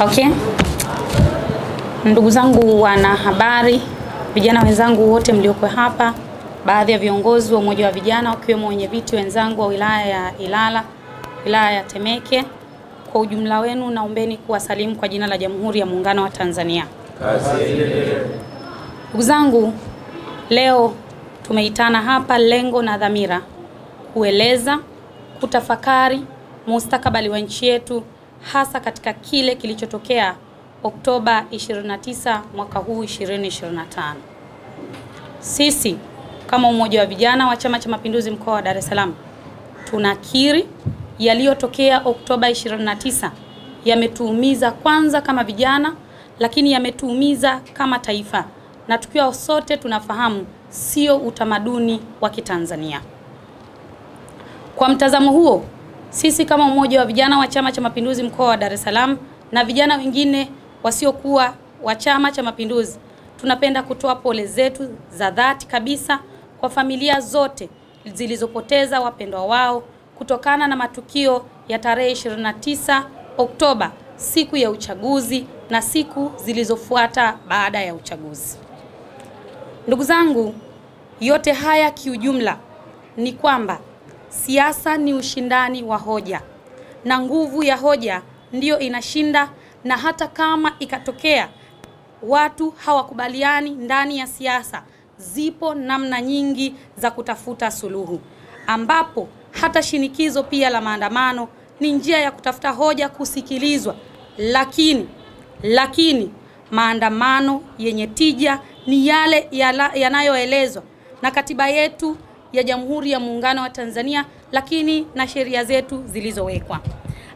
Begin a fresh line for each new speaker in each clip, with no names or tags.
Okay. Ndugu zangu wana habari, vijana wenzangu wote mlioko hapa, baadhi ya viongozi wa umoja wa vijana wakiwemo wenyeviti wenzangu wa wilaya ya Ilala, wilaya ya Temeke, kwa ujumla wenu naombeni kuwasalimu kwa jina la Jamhuri ya Muungano wa Tanzania. Ndugu zangu, leo tumeitana hapa lengo na dhamira kueleza, kutafakari mustakabali wa nchi yetu, hasa katika kile kilichotokea Oktoba 29 mwaka huu 2025. Sisi kama umoja wa vijana wa Chama cha Mapinduzi mkoa wa Dar es Salaam tunakiri yaliyotokea Oktoba 29 yametuumiza kwanza kama vijana, lakini yametuumiza kama taifa, na tukiwa sote tunafahamu sio utamaduni wa Kitanzania. Kwa mtazamo huo, sisi kama umoja wa vijana wa Chama cha Mapinduzi mkoa wa Dar es Salaam na vijana wengine wasiokuwa wa Chama cha Mapinduzi tunapenda kutoa pole zetu za dhati kabisa kwa familia zote zilizopoteza wapendwa wao kutokana na matukio ya tarehe 29 Oktoba, siku ya uchaguzi na siku zilizofuata baada ya uchaguzi. Ndugu zangu, yote haya kiujumla ni kwamba siasa ni ushindani wa hoja, na nguvu ya hoja ndiyo inashinda, na hata kama ikatokea watu hawakubaliani ndani ya siasa, zipo namna nyingi za kutafuta suluhu, ambapo hata shinikizo pia la maandamano ni njia ya kutafuta hoja kusikilizwa. Lakini maandamano yenye tija ni yale yanayoelezwa na katiba yetu ya Jamhuri ya Muungano wa Tanzania, lakini na sheria zetu zilizowekwa,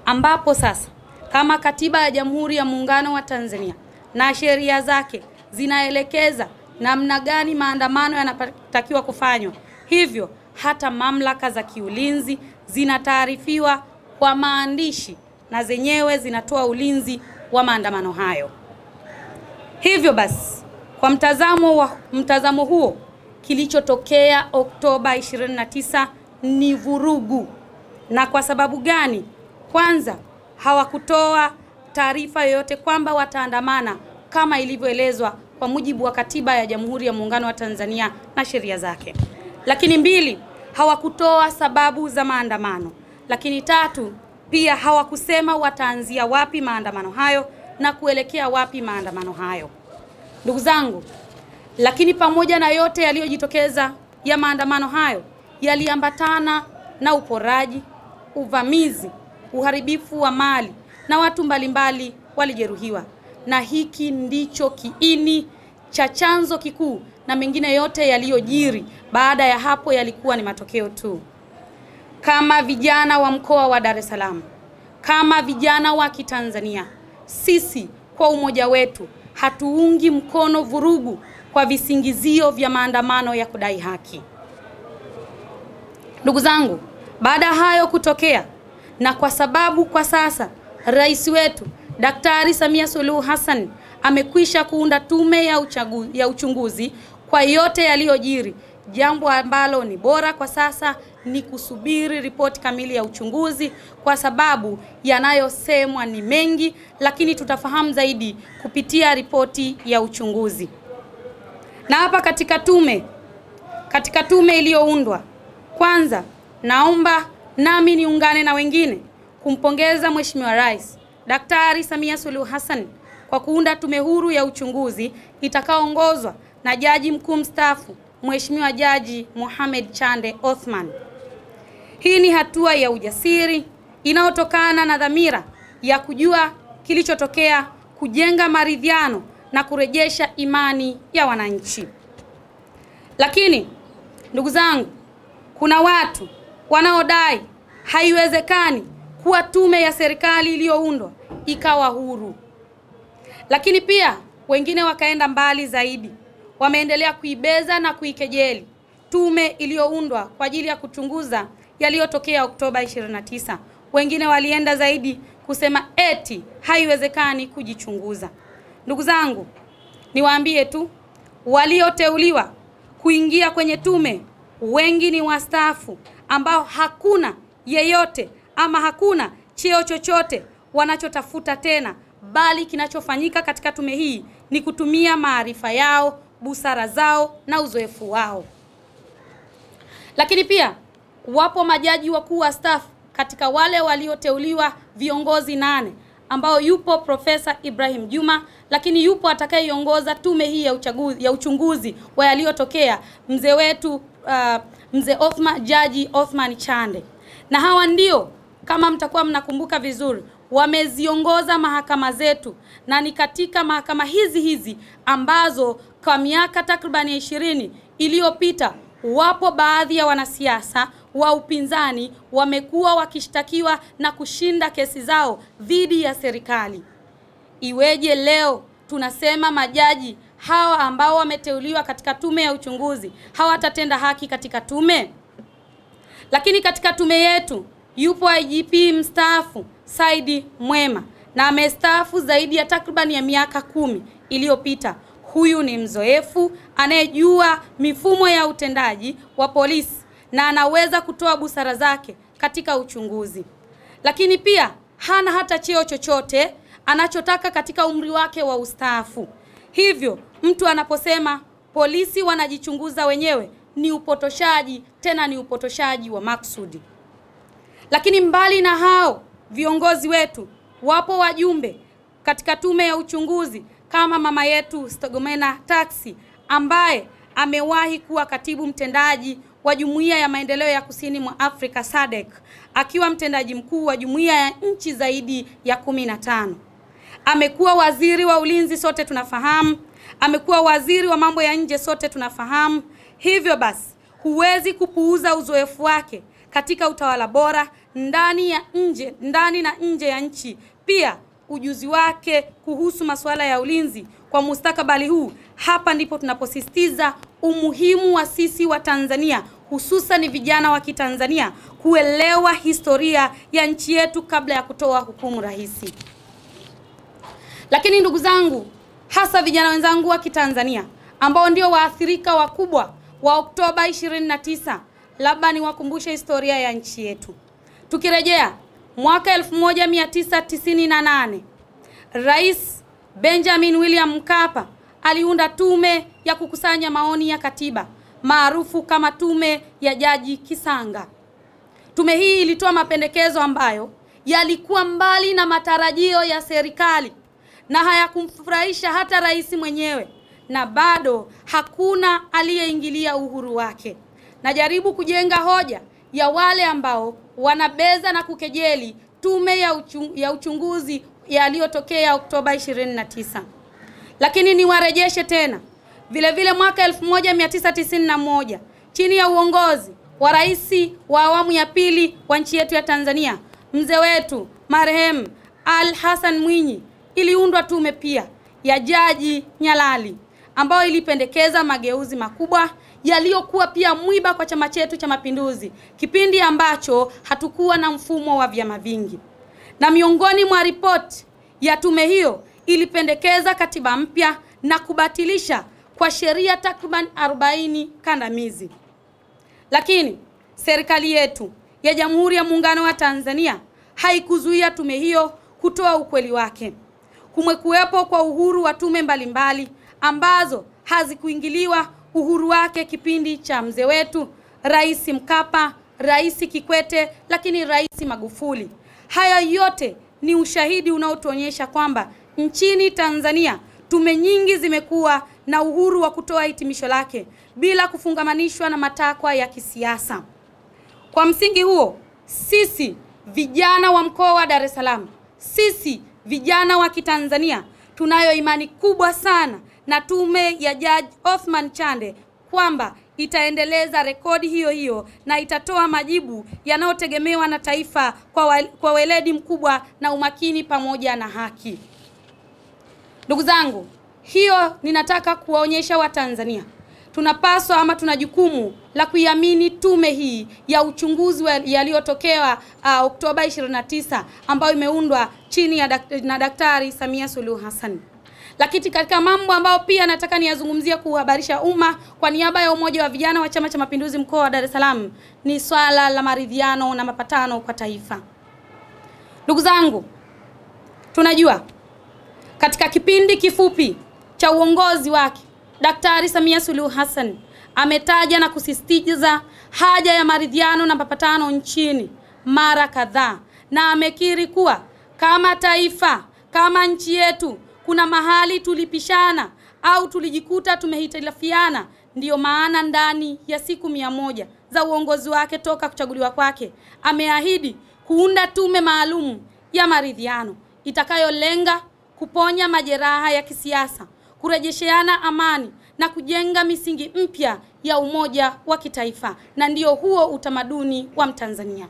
ambapo sasa kama katiba ya Jamhuri ya Muungano wa Tanzania na sheria zake zinaelekeza namna gani maandamano yanatakiwa kufanywa, hivyo hata mamlaka za kiulinzi zinataarifiwa kwa maandishi na zenyewe zinatoa ulinzi wa maandamano hayo. Hivyo basi, kwa mtazamo huo, kilichotokea Oktoba 29 ni vurugu. Na kwa sababu gani? Kwanza, hawakutoa taarifa yoyote kwamba wataandamana kama ilivyoelezwa kwa mujibu wa katiba ya Jamhuri ya Muungano wa Tanzania na sheria zake. Lakini mbili, hawakutoa sababu za maandamano. Lakini tatu, pia hawakusema wataanzia wapi maandamano hayo na kuelekea wapi maandamano hayo. Ndugu zangu, lakini pamoja na yote yaliyojitokeza ya maandamano hayo, yaliambatana na uporaji, uvamizi, uharibifu wa mali na watu mbalimbali walijeruhiwa. Na hiki ndicho kiini cha chanzo kikuu, na mengine yote yaliyojiri baada ya hapo yalikuwa ni matokeo tu. Kama vijana wa mkoa wa Dar es Salaam, kama vijana wa Kitanzania, sisi kwa umoja wetu hatuungi mkono vurugu kwa visingizio vya maandamano ya kudai haki. Ndugu zangu, baada hayo kutokea, na kwa sababu kwa sasa rais wetu Daktari Samia Suluhu Hassan amekwisha kuunda tume ya uchunguzi kwa yote yaliyojiri, jambo ambalo ni bora kwa sasa ni kusubiri ripoti kamili ya uchunguzi, kwa sababu yanayosemwa ni mengi, lakini tutafahamu zaidi kupitia ripoti ya uchunguzi. Na hapa katika tume iliyoundwa, kwanza naomba nami niungane na wengine kumpongeza Mheshimiwa Rais Daktari Samia Suluhu Hassan kwa kuunda tume huru ya uchunguzi itakaoongozwa na Jaji Mkuu mstaafu Mheshimiwa Jaji Mohamed Chande Othman. Hii ni hatua ya ujasiri inayotokana na dhamira ya kujua kilichotokea, kujenga maridhiano na kurejesha imani ya wananchi. Lakini ndugu zangu, kuna watu wanaodai haiwezekani kuwa tume ya serikali iliyoundwa ikawa huru. Lakini pia wengine wakaenda mbali zaidi, wameendelea kuibeza na kuikejeli tume iliyoundwa kwa ajili ya kuchunguza yaliyotokea Oktoba 29. Wengine walienda zaidi kusema eti haiwezekani kujichunguza. Ndugu zangu, niwaambie tu, walioteuliwa kuingia kwenye tume wengi ni wastaafu ambao hakuna yeyote ama hakuna cheo chochote wanachotafuta tena bali kinachofanyika katika tume hii ni kutumia maarifa yao, busara zao na uzoefu wao. Lakini pia wapo majaji wakuu wa staff katika wale walioteuliwa viongozi 8 ambao yupo Profesa Ibrahim Juma, lakini yupo atakayeongoza tume hii ya uchunguzi wa yaliyotokea mzee wetu mzee Jaji Othman Chande. Na hawa ndio, kama mtakuwa mnakumbuka vizuri, wameziongoza mahakama zetu, na ni katika mahakama hizi ambazo kwa miaka takriban 20 iliyopita wapo baadhi ya wanasiasa wa upinzani wamekuwa wakishtakiwa na kushinda kesi zao dhidi ya serikali. Iweje leo tunasema majaji hawa ambao wameteuliwa katika tume ya uchunguzi hawatatenda haki katika tume? Lakini katika tume yetu yupo IGP mstaafu Saidi Mwema, na amestaafu zaidi ya takriban ya miaka 10 iliyopita. Huyu ni mzoefu anayejua mifumo ya utendaji wa polisi na anaweza kutoa busara zake katika uchunguzi. Lakini pia hana hata cheo chochote anachotaka katika umri wake wa ustaafu. Hivyo mtu anaposema polisi wanajichunguza wenyewe ni upotoshaji, tena ni upotoshaji wa maksudi. Lakini mbali na hao viongozi wetu, wapo wajumbe katika tume ya uchunguzi kama mama yetu Stergomena Tax, ambaye amewahi kuwa katibu mtendaji wa Jumuiya ya Maendeleo ya Kusini mwa Afrika SADC, akiwa mtendaji mkuu wa jumuiya ya nchi zaidi ya 15. Amekuwa waziri wa ulinzi, sote tunafahamu. Amekuwa waziri wa mambo ya nje, sote tunafahamu. Hivyo basi huwezi kupuuza uzoefu wake katika utawala bora ndani na nje ya nchi. Pia ujuzi wake kuhusu masuala ya ulinzi kwa mustakabali huu. Hapa ndipo tunaposisitiza umuhimu wa sisi wa Tanzania, hususan vijana wa Kitanzania, kuelewa historia ya nchi yetu kabla ya kutoa hukumu rahisi. Lakini ndugu zangu, hasa vijana wenzangu wa Kitanzania ambao ndio waathirika wakubwa wa Oktoba 29, labda niwakumbushe historia ya nchi yetu. Tukirejea mwaka 1998, Rais Benjamin William Mkapa aliunda tume ya kukusanya maoni ya katiba maarufu kama tume ya Jaji Kisanga. Tume hii ilitoa mapendekezo ambayo yalikuwa mbali na matarajio ya serikali na hayakumfurahisha hata rais mwenyewe, na bado hakuna aliyeingilia uhuru wake. Najaribu kujenga hoja ya wale ambao wanabeza na kukejeli tume ya uchunguzi yaliyotokea Oktoba 29. Lakini niwarejeshe tena. Vile mwaka 1991 chini ya uongozi wa rais wa awamu ya pili wa nchi yetu ya Tanzania, mzee wetu marehemu Ali Hassan Mwinyi, iliundwa tume pia ya Jaji Nyalali ambayo ilipendekeza mageuzi makubwa yaliyokuwa pia mwiba kwa chama chetu cha Mapinduzi, kipindi ambacho hatukuwa na mfumo wa vyama vingi. Na miongoni mwa ripoti ya tume hiyo ilipendekeza katiba mpya na kubatilisha kwa sheria takriban 40 kandamizi. Lakini serikali yetu ya Jamhuri ya Muungano wa Tanzania haikuzuia tume hiyo kutoa ukweli wake. Kumekuwepo kwa uhuru wa tume mbalimbali ambazo hazikuingiliwa uhuru wake kipindi cha mzee wetu Rais Mkapa, Rais Kikwete, lakini Rais Magufuli. Haya yote ni ushahidi unaotuonyesha kwamba nchini Tanzania tume nyingi zimekuwa na uhuru wa kutoa hitimisho lake bila kufungamanishwa na matakwa ya kisiasa. Kwa msingi huo, sisi vijana wa mkoa wa Dar es Salaam, sisi vijana wa Kitanzania, tunayo imani kubwa sana na tume ya Jaji Othman Chande kwamba itaendeleza rekodi hiyo na itatoa majibu yanayotegemewa na taifa kwa weledi mkubwa na umakini pamoja na haki. Ndugu zangu, hiyo ninataka kuwaonyesha Watanzania. Tunapaswa ama tuna jukumu la kuiamini tume hii ya uchunguzi yaliyotokea Oktoba 29 ambayo imeundwa chini ya Daktari Samia Suluhu Hassan. Lakini katika mambo ambayo pia nataka niyazungumzia kuhabarisha umma kwa niaba ya Umoja wa Vijana wa Chama cha Mapinduzi mkoa wa Dar es Salaam ni swala la maridhiano na mapatano kwa taifa. Ndugu zangu, tunajua Katika kipindi kifupi cha uongozi wake, Daktari Samia Suluhu Hassan ametaja na kusisitiza haja ya maridhiano na mapatano nchini mara kadhaa, na amekiri kuwa kama taifa, kama nchi yetu, kuna mahali tulipishana au tulijikuta tumehitilafiana. Ndiyo maana ndani ya siku 100 za uongozi wake toka kuchaguliwa kwake, ameahidi kuunda tume maalum ya maridhiano itakayolenga kuponya majeraha ya kisiasa, kurejesheana amani na kujenga misingi mpya ya umoja wa kitaifa, na ndiyo huo utamaduni wa Mtanzania.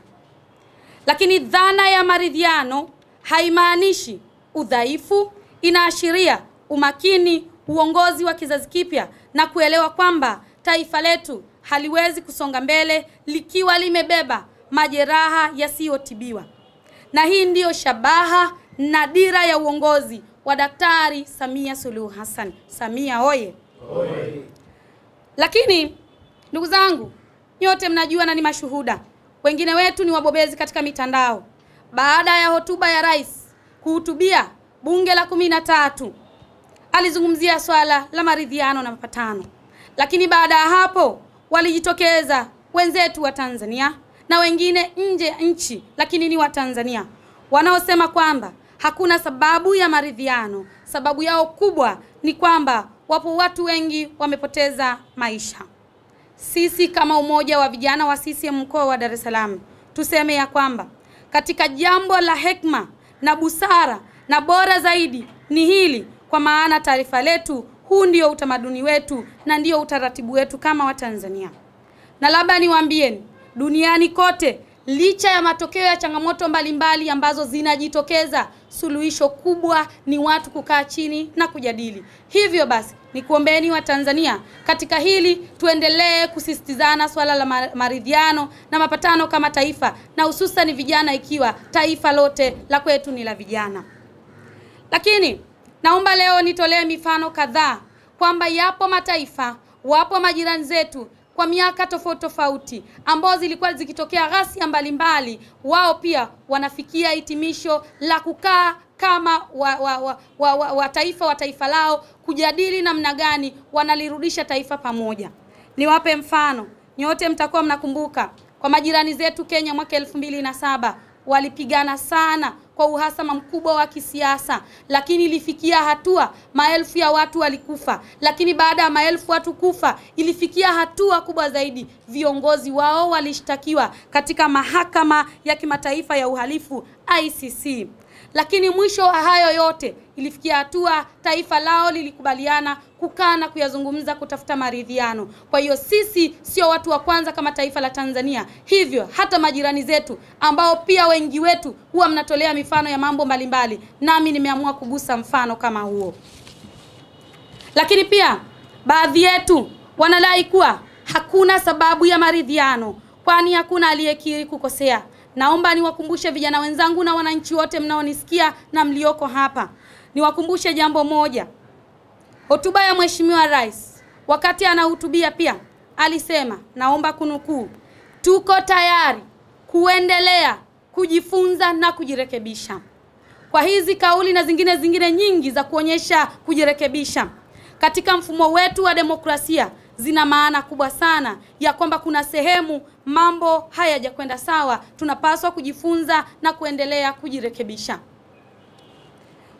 Lakini dhana ya maridhiano haimaanishi udhaifu, inaashiria umakini, uongozi wa kizazi kipya na kuelewa kwamba taifa letu haliwezi kusonga mbele likiwa limebeba majeraha yasiyotibiwa. Na hii ndiyo shabaha na dira ya uongozi wa Daktari Samia Suluhu Hassan. Samia oye! Oye! Lakini ndugu zangu, nyote mnajua na ni mashuhuda, wengine wetu ni wabobezi katika mitandao. Baada ya hotuba ya rais kuhutubia bunge la 13, alizungumzia swala la maridhiano na mapatano. Lakini baada ya hapo walijitokeza wenzetu wa Tanzania na wengine nje ya nchi lakini ni wa Tanzania, wanaosema kwamba hakuna sababu ya maridhiano. Sababu yao kubwa ni kwamba wapo watu wengi wamepoteza maisha. Sisi kama umoja wa vijana wa CCM mkoa wa Dar es Salaam tuseme ya kwamba katika jambo la hekima na busara na bora zaidi ni hili, kwa maana taifa letu, huu ndio utamaduni wetu na ndio utaratibu wetu kama wa Tanzania. Na labda niwaambieni, duniani kote, licha ya matokeo ya changamoto mbalimbali ambazo zinajitokeza, suluhisho kubwa ni watu kukaa chini na kujadili. Hivyo basi, nikuombeeni wa Tanzania katika hili tuendelee kusisitizana swala la maridhiano na mapatano kama taifa, na hususan vijana, ikiwa taifa lote la kwetu ni la vijana. Lakini naomba leo nitolee mifano kadhaa kwamba yapo mataifa, wapo majirani zetu kwa miaka tofauti tofauti ambao zilikuwa zikitokea ghasia mbalimbali, wao pia wanafikia hitimisho la kukaa kama wa taifa lao, kujadili namna gani wanalirudisha taifa pamoja. Niwape mfano, nyote mtakuwa mnakumbuka kwa majirani zetu Kenya mwaka 2007 walipigana sana kwa uhasama mkubwa wa kisiasa, lakini ilifikia hatua maelfu ya watu walikufa. Lakini baada ya maelfu watu kufa, ilifikia hatua kubwa zaidi, viongozi wao walishtakiwa katika mahakama ya kimataifa ya uhalifu ICC. Lakini mwisho wa hayo yote, ilifikia hatua taifa lao lilikubaliana kukaa na kuyazungumza, kutafuta maridhiano. Kwa hiyo sisi sio watu wa kwanza kama taifa la Tanzania. Hivyo hata majirani zetu ambao pia wengi wetu huwa mnatolea mifano ya mambo mbalimbali, nami nimeamua kugusa mfano kama huo. Lakini pia baadhi yetu wanadai kuwa hakuna sababu ya maridhiano kwani hakuna aliyekiri kukosea. Naomba niwakumbushe vijana wenzangu na wananchi wote mnaonisikia na mlioko hapa, niwakumbushe jambo moja. Hotuba ya Mheshimiwa Rais wakati anahutubia pia alisema, naomba kunukuu, tuko tayari kuendelea kujifunza na kujirekebisha. Kwa hizi kauli na zingine nyingi za kuonyesha kujirekebisha katika mfumo wetu wa demokrasia zina maana kubwa sana ya kwamba kuna sehemu mambo hayajakwenda sawa, tunapaswa kujifunza na kuendelea kujirekebisha.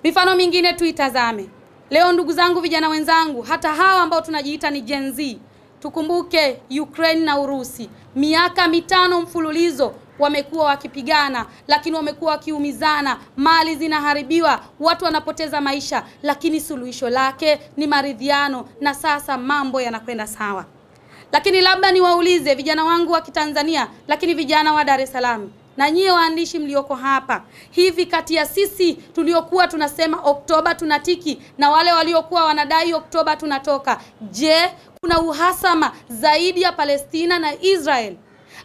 Mifano mingine tuitazame. Leo ndugu zangu, vijana wenzangu, hata hawa ambao tunajiita ni Gen Z, tukumbuke Ukraine na Urusi, miaka 5 mfululizo wamekuwa wakipigana, lakini wamekuwa wakiumizana, mali zinaharibiwa, watu wanapoteza maisha, lakini suluhisho lake ni maridhiano na sasa mambo yanakwenda sawa. Lakini labda niwaulize vijana wangu wa Kitanzania, lakini vijana wa Dar es Salaam na nyie waandishi mlioko hapa, hivi kati ya sisi tuliokuwa tunasema Oktoba tunatiki na wale waliokuwa wanadai Oktoba tunatoka, je, kuna uhasama zaidi ya Palestina na Israel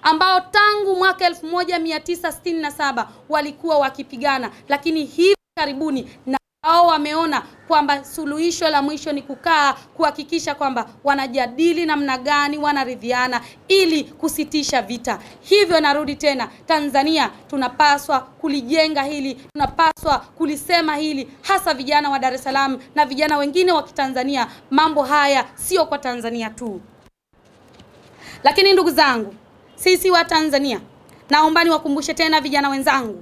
ambao tangu mwaka 1967 walikuwa wakipigana, lakini hivi karibuni na wao wameona kwamba suluhisho la mwisho ni kukaa kuhakikisha kwamba wanajadili namna gani wanaridhiana ili kusitisha vita. Hivyo narudi tena, Tanzania tunapaswa kulijenga hili, tunapaswa kulisema hili, hasa vijana wa Dar es Salaam na vijana wengine wa Kitanzania. Mambo haya sio kwa Tanzania tu. Lakini ndugu zangu, sisi wa Tanzania, naomba niwakumbushe tena vijana wenzangu,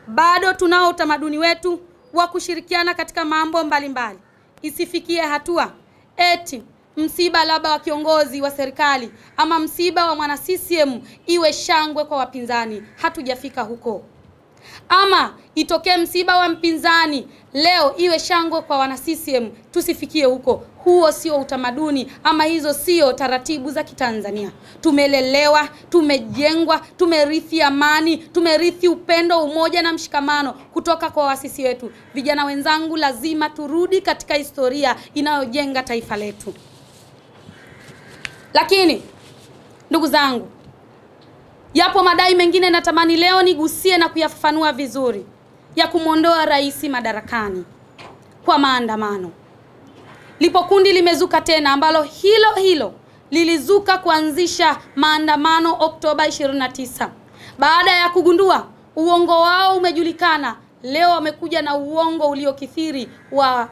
bado tunao utamaduni wetu wa kushirikiana katika mambo mbalimbali. Isifikie hatua eti msiba labda wa kiongozi wa serikali ama msiba wa mwana CCM iwe shangwe kwa wapinzani. Hatujafika huko. Ama itokee msiba wa mpinzani leo iwe shangwe kwa wana CCM. Tusifikie huko. Huo sio utamaduni, ama hizo sio taratibu za Kitanzania. Tumelelewa, tumejengwa, tumerithi amani, tumerithi upendo, umoja na mshikamano kutoka kwa waasisi wetu. Vijana wenzangu, lazima turudi katika historia inayojenga taifa letu. Lakini ndugu zangu, yapo madai mengine natamani leo nigusie na kuyafafanua vizuri, ya kumwondoa rais madarakani kwa maandamano. Lipo kundi limezuka tena ambalo hilo lilizuka kuanzisha maandamano Oktoba 29. Baada ya kugundua uongo wao umejulikana, leo wamekuja na uongo uliokithiri wa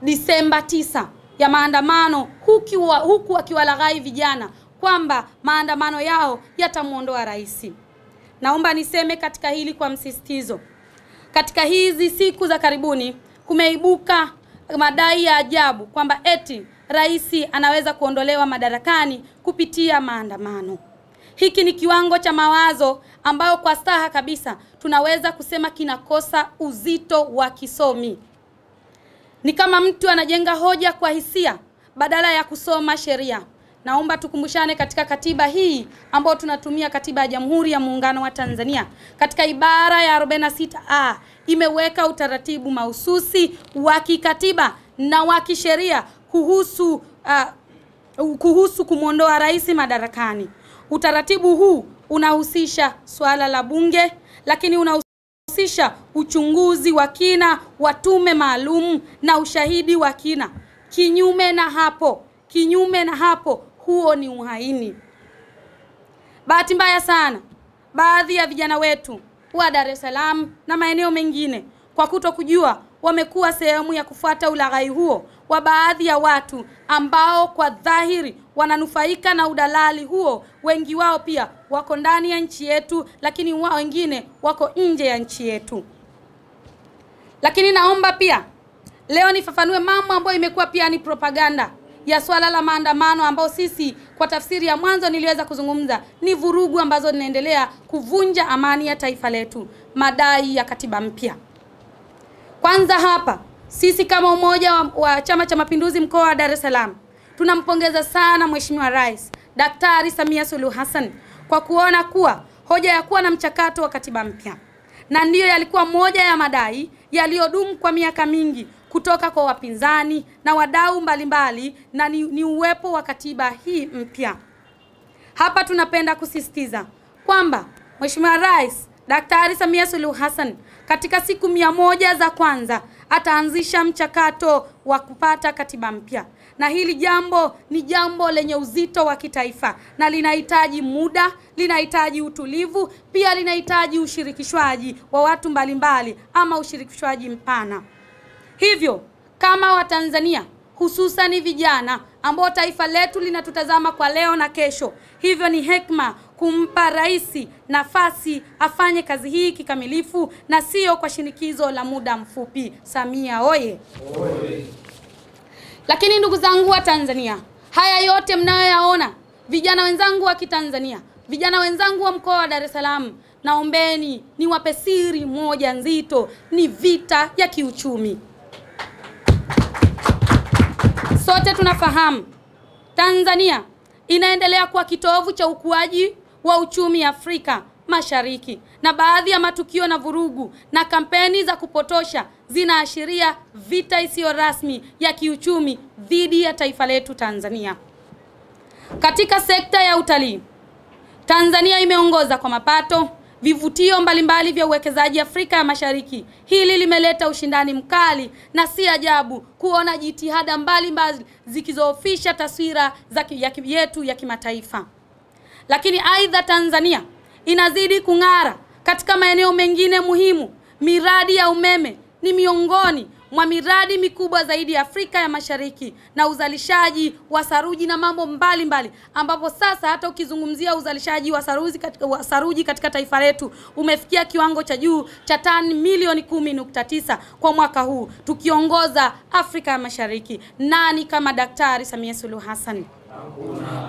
Disemba 9 ya maandamano, huku wakiwalaghai vijana kwamba maandamano yao yatamuondoa rais. Naomba niseme katika hili kwa msisitizo. Katika hizi siku za karibuni kumeibuka madai ya ajabu kwamba eti rais anaweza kuondolewa madarakani kupitia maandamano. Hiki ni kiwango cha mawazo ambayo kwa staha kabisa tunaweza kusema kinakosa uzito wa kisomi. Ni kama mtu anajenga hoja kwa hisia badala ya kusoma sheria. Naomba tukumbushane katika katiba hii ambayo tunatumia, katiba ya Jamhuri ya Muungano wa Tanzania, katika ibara ya 46A imeweka utaratibu mahususi wa kikatiba na wa kisheria kuhusu kumwondoa rais madarakani. Utaratibu huu unahusisha swala la bunge, lakini unahusisha uchunguzi wa kina wa tume maalum na ushahidi wa kina. Kinyume na hapo huo ni uhaini. Bahati mbaya sana, baadhi ya vijana wetu wa Dar es Salaam na maeneo mengine kwa kutokujua wamekuwa sehemu ya kufuata ulaghai huo wa baadhi ya watu ambao kwa dhahiri wananufaika na udalali huo. Wengi wao pia wako ndani ya nchi yetu, lakini wao wengine wako nje ya nchi yetu. Lakini naomba pia leo nifafanue mambo ambayo imekuwa pia ni propaganda ya swala la maandamano, ambao sisi kwa tafsiri ya mwanzo niliweza kuzungumza ni vurugu ambazo zinaendelea kuvunja amani ya taifa letu, madai ya katiba mpya. Kwanza hapa sisi kama umoja wa Chama cha Mapinduzi mkoa wa Dar es Salaam tunampongeza sana Mheshimiwa Rais Daktari Samia Suluhu Hassan kwa kuona kuwa hoja ya kuwa na mchakato wa katiba mpya, na ndiyo yalikuwa moja ya madai yaliyodumu kwa miaka mingi kutoka kwa wapinzani na wadau mbalimbali, na ni uwepo wa katiba hii mpya. Hapa tunapenda kusisitiza kwamba Mheshimiwa Rais Daktari Samia Suluhu Hassan katika siku 100 za kwanza ataanzisha mchakato wa kupata katiba mpya, na hili jambo ni jambo lenye uzito wa kitaifa na linahitaji muda, linahitaji utulivu, pia linahitaji ushirikishwaji wa watu mbalimbali ama ushirikishwaji mpana. Hivyo kama Watanzania, hususan vijana ambao taifa letu linatutazama kwa leo na kesho, hivyo ni hekima kumpa rais nafasi afanye kazi hii kikamilifu na sio kwa shinikizo la muda mfupi. Samia oye! Lakini ndugu zangu wa Tanzania, haya yote mnayoyaona, vijana wenzangu wa Kitanzania, vijana wenzangu wa mkoa wa Dar es Salaam, naombeni niwape siri moja nzito, ni vita ya kiuchumi. Sote tunafahamu Tanzania inaendelea kuwa kitovu cha ukuaji wa uchumi Afrika Mashariki, na baadhi ya matukio na vurugu na kampeni za kupotosha zinaashiria vita isiyo rasmi ya kiuchumi dhidi ya taifa letu Tanzania. Katika sekta ya utalii, Tanzania imeongoza kwa mapato vivutio mbalimbali vya uwekezaji Afrika ya Mashariki. Hili limeleta ushindani mkali na si ajabu kuona jitihada mbalimbali zikizoofisha taswira yetu ya kimataifa. Lakini aidha, Tanzania inazidi kung'ara katika maeneo mengine muhimu. Miradi ya umeme ni miongoni mwa miradi mikubwa zaidi ya Afrika ya Mashariki, na uzalishaji wa saruji na mambo mbalimbali, ambapo sasa hata ukizungumzia uzalishaji wa saruji katika taifa letu umefikia kiwango cha juu cha tani milioni 10.9 kwa mwaka huu, tukiongoza Afrika ya Mashariki. Nani kama Daktari Samia Suluhu Hassan?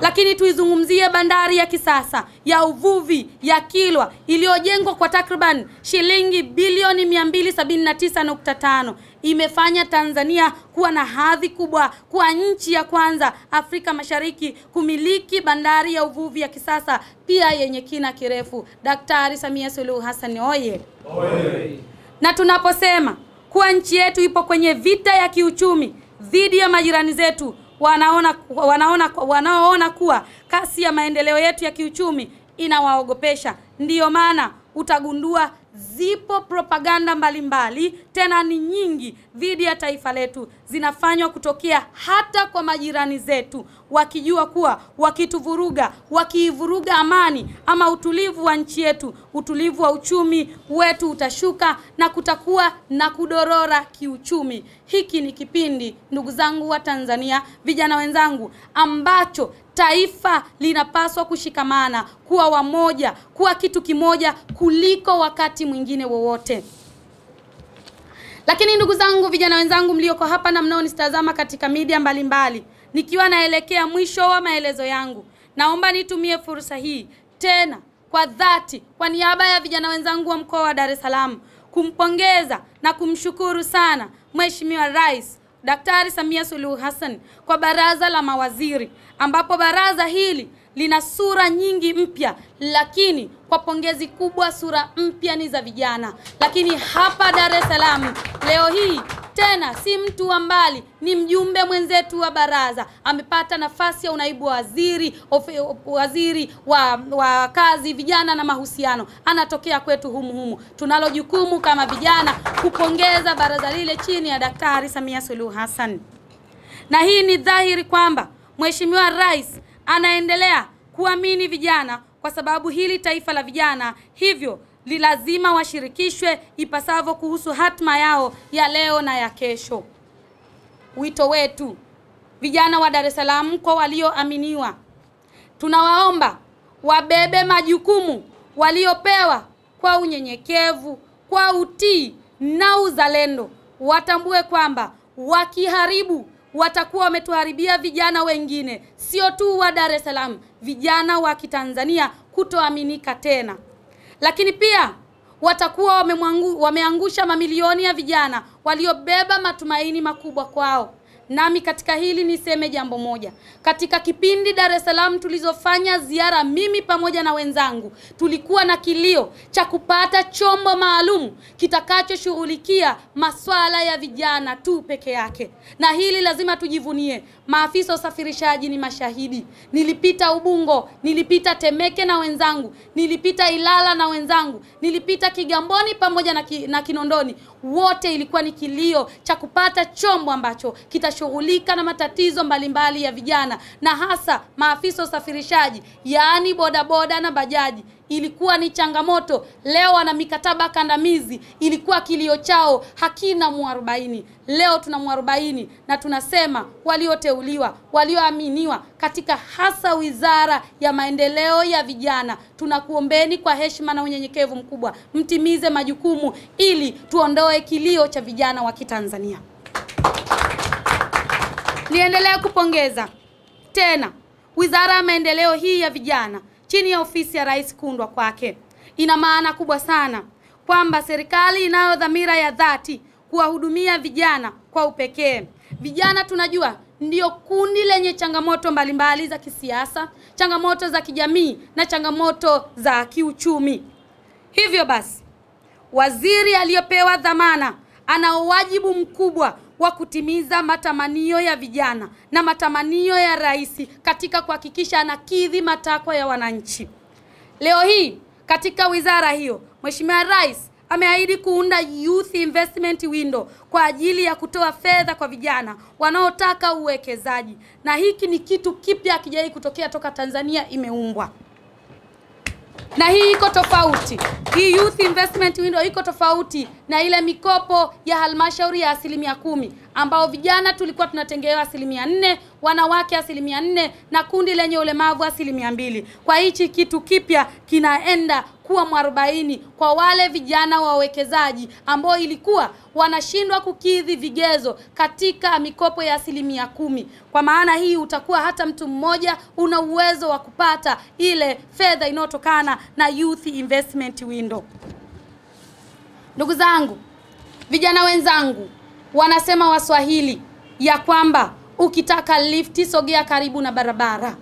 Lakini tuizungumzie bandari ya kisasa ya uvuvi ya Kilwa iliyojengwa kwa takriban shilingi bilioni 279.5. Imefanya Tanzania kuwa na hadhi kubwa, kuwa nchi ya kwanza Afrika Mashariki kumiliki bandari ya uvuvi ya kisasa pia yenye kina kirefu. Daktari Samia Suluhu Hassan oye! Na tunaposema kuwa nchi yetu ipo kwenye vita ya kiuchumi dhidi ya majirani zetu, wanaoona kuwa kasi ya maendeleo yetu ya kiuchumi inawaogopesha. Ndiyo maana utagundua zipo propaganda mbalimbali, tena ni nyingi, dhidi ya taifa letu, zinafanywa kutokea hata kwa majirani zetu, wakijua kuwa wakivuruga amani ama utulivu wa nchi yetu, utulivu wa uchumi wetu utashuka na kutakuwa na kudorora kiuchumi. Hiki ni kipindi, ndugu zangu wa Tanzania, vijana wenzangu, ambacho taifa linapaswa kushikamana, kuwa wamoja, kuwa kitu kimoja kuliko wakati mwingine wowote. Lakini ndugu zangu, vijana wenzangu mlioko hapa na mnaonitazama katika media mbalimbali, nikiwa naelekea mwisho wa maelezo yangu, naomba nitumie fursa hii tena kwa dhati kwa niaba ya vijana wenzangu wa mkoa wa Dar es Salaam kumpongeza na kumshukuru sana Mheshimiwa Rais Daktari Samia Suluhu Hassan kwa baraza la mawaziri, ambapo baraza hili lina sura nyingi mpya, lakini kwa pongezi kubwa sura mpya ni za vijana. Lakini hapa Dar es Salaam leo hii tena si mtu wa mbali, ni mjumbe mwenzetu wa baraza, amepata nafasi ya unaibu waziri wa kazi, vijana na mahusiano, anatokea kwetu humu. Tunalo jukumu kama vijana kupongeza baraza lile chini ya Daktari Samia Suluhu Hassan. Na hii ni dhahiri kwamba Mheshimiwa Rais anaendelea kuamini vijana, kwa sababu hili taifa la vijana, hivyo lazima washirikishwe ipasavyo kuhusu hatma yao ya leo na ya kesho. Wito wetu vijana wa Dar es Salaam kwa walioaminiwa, tunawaomba wabebe majukumu waliopewa kwa unyenyekevu, kwa utii na uzalendo. Watambue kwamba wakiharibu watakuwa wametuharibia vijana wengine, sio tu wa Dar es Salaam, vijana wa Kitanzania kutoaminika tena. Lakini pia watakuwa wameangusha mamilioni ya vijana waliobeba matumaini makubwa kwao. Nami katika hili niseme jambo moja. Katika kipindi Dar es Salaam tulizofanya ziara, mimi pamoja na wenzangu, tulikuwa na kilio cha kupata chombo maalum kitakachoshughulikia masuala ya vijana tu peke yake. Na hili lazima tujivunie. Maafisa usafirishaji ni mashahidi. Nilipita Ubungo, nilipita Temeke na wenzangu, nilipita Ilala na wenzangu, nilipita Kigamboni pamoja na Kinondoni. Wote ilikuwa ni kilio cha kupata chombo ambacho kitashughulika na matatizo mbalimbali ya vijana, na hasa maafisa usafirishaji, yaani bodaboda na bajaji. Ilikuwa ni changamoto. Leo wana mikataba kandamizi, ilikuwa kilio chao hakina muarobaini. Leo tuna muarobaini, na tunasema walioteuliwa, walioaminiwa katika hasa Wizara ya Maendeleo ya Vijana, tunakuombeni kwa heshima na unyenyekevu mkubwa, mtimize majukumu ili tuondoe kilio cha vijana wa Kitanzania. Niendelea kupongeza tena Wizara ya Maendeleo hii ya Vijana chini ya ofisi ya Rais kuundwa kwake. Ina maana kubwa sana kwamba serikali inayo dhamira ya dhati kuwahudumia vijana kwa upekee. Vijana tunajua ndio kundi lenye changamoto mbalimbali za kisiasa, changamoto za kijamii na changamoto za kiuchumi. Hivyo basi, waziri aliyopewa dhamana ana wajibu mkubwa wa kutimiza matamanio ya vijana na matamanio ya rais katika kuhakikisha anakidhi matakwa ya wananchi. Leo hii Katika wizara hiyo, Mheshimiwa Rais ameahidi kuunda Youth Investment Window kwa ajili ya kutoa fedha kwa vijana wanaotaka uwekezaji. Na hiki ni kitu kipya hakijawahi kutokea toka Tanzania imeumbwa. Na hii iko tofauti. Hii Youth Investment Window iko tofauti na ile mikopo ya halmashauri ya 10% ambao vijana tulikuwa tunatengewa 4%, wanawake 4% na kundi lenye ulemavu 2%. Kwa hichi kitu kipya kinaenda kuwa 40 kwa wale vijana wawekezaji ambao ilikuwa wanashindwa kukidhi vigezo katika mikopo ya 10%. Kwa maana hii utakuwa hata mtu mmoja una uwezo wa kupata ile fedha inayotokana na Youth Investment Window. Ndugu zangu, vijana wenzangu, wanasema Waswahili ya kwamba ukitaka lifti sogea karibu na barabara.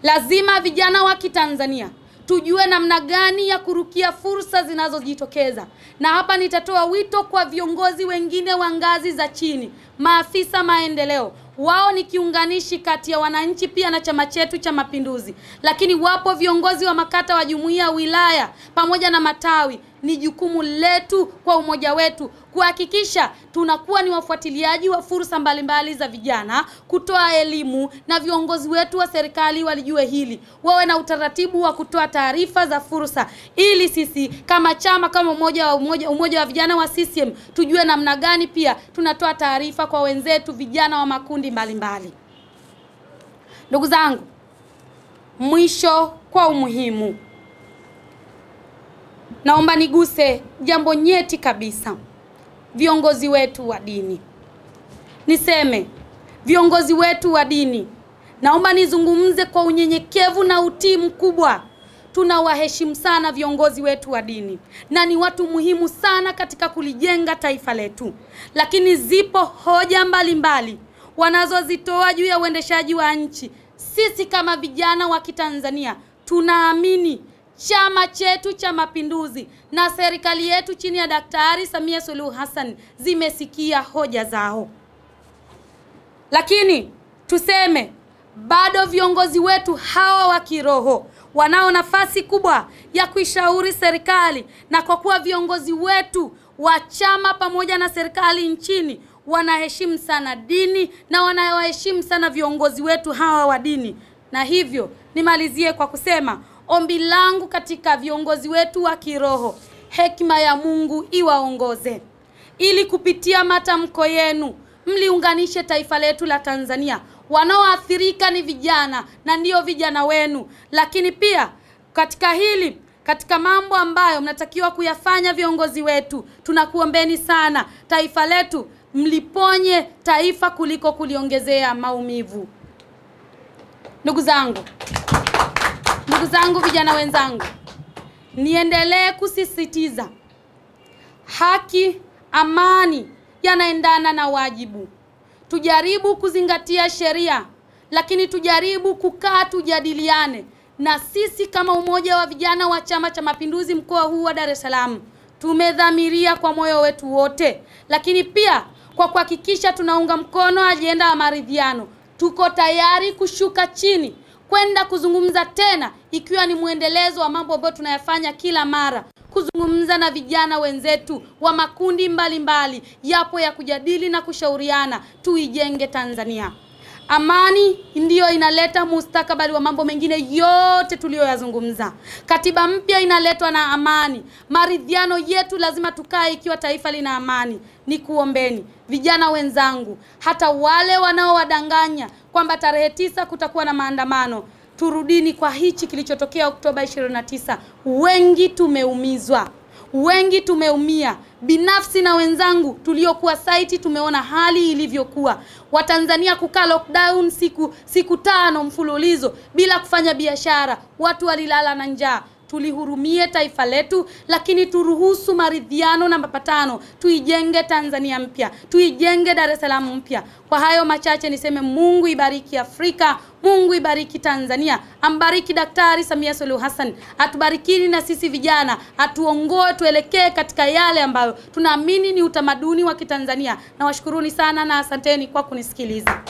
Lazima vijana wa Kitanzania tujue namna gani ya kurukia fursa zinazojitokeza. Na hapa nitatoa wito kwa viongozi wengine wa ngazi za chini, maafisa maendeleo. Wao ni kiunganishi kati ya wananchi pia na chama chetu cha Mapinduzi. Lakini wapo viongozi wa makata wa jumuiya, wilaya pamoja na matawi. Ni jukumu letu kwa umoja wetu kuhakikisha tunakuwa ni wafuatiliaji wa fursa mbalimbali za vijana, kutoa elimu, na viongozi wetu wa serikali walijue hili. Wawe na utaratibu wa kutoa taarifa za fursa ili sisi kama chama, kama umoja wa vijana wa CCM tujue namna gani pia tunatoa taarifa kwa wenzetu vijana wa makundi mbalimbali. Ndugu zangu, mwisho kwa umuhimu, naomba niguse jambo nyeti kabisa. Viongozi wetu wa dini. Niseme viongozi wetu wa dini, naomba nizungumze kwa unyenyekevu na utii mkubwa. Tunawaheshimu sana viongozi wetu wa dini na ni watu muhimu sana katika kulijenga taifa letu. Lakini zipo hoja mbalimbali wanazozitoa juu ya uendeshaji wa nchi. Sisi kama vijana wa Kitanzania tunaamini chama chetu cha Mapinduzi na serikali yetu chini ya Daktari Samia Suluhu Hassan zimesikia hoja zao. Lakini tuseme bado viongozi wetu hawa wa kiroho wanao nafasi kubwa ya kuishauri serikali, na kwa kuwa viongozi wetu wa chama pamoja na serikali nchini wanaheshimu sana dini na wanawaheshimu sana viongozi wetu hawa wa dini, na hivyo nimalizie kwa kusema ombi langu katika viongozi wetu wa kiroho, hekima ya Mungu iwaongoze ili kupitia matamko yenu mliunganishe taifa letu la Tanzania. Wanaoathirika ni vijana na ndio vijana wenu. Lakini pia katika hili, katika mambo ambayo mnatakiwa kuyafanya viongozi wetu, tunakuombeni sana taifa letu mliponye taifa kuliko kuliongezea maumivu. Ndugu zangu vijana wenzangu, niendelee kusisitiza haki, amani yanaendana na wajibu. Tujaribu kuzingatia sheria, lakini tujaribu kukaa tujadiliane. Na sisi kama umoja wa vijana wa Chama cha Mapinduzi mkoa huu wa Dar es Salaam tumedhamiria kwa moyo wetu wote, lakini pia kwa kuhakikisha tunaunga mkono ajenda ya maridhiano. Tuko tayari kushuka chini kwenda kuzungumza tena, ikiwa ni muendelezo wa mambo ambayo tunayafanya kila mara, kuzungumza na vijana wenzetu wa makundi mbalimbali, yapo ya kujadili na kushauriana tuijenge Tanzania. Amani ndiyo inaleta mustakabali wa mambo mengine yote tuliyoyazungumza. Katiba mpya inaletwa na amani. Maridhiano yetu lazima tukae ikiwa taifa lina amani. Nikuombeni vijana wenzangu, hata wale wanaowadanganya kwamba tarehe 9 kutakuwa na maandamano, turudini kwa hichi kilichotokea Oktoba 29. Wengi tumeumizwa, wengi tumeumia. Binafsi na wenzangu tuliokuwa site tumeona hali ilivyokuwa. Watanzania kukaa lockdown siku 5 mfululizo bila kufanya biashara, watu walilala na njaa. Tulihurumie taifa letu, lakini turuhusu maridhiano na mapatano, tuijenge Tanzania mpya, tuijenge Dar es Salaam mpya. Kwa hayo machache niseme Mungu ibariki Afrika, Mungu ibariki Tanzania, ambariki Daktari Samia Suluhu Hassan, atubarikini na sisi vijana, atuongoe tuelekee katika yale ambayo tunaamini ni utamaduni wa Kitanzania. Na washukuruni sana na asanteni kwa kunisikiliza.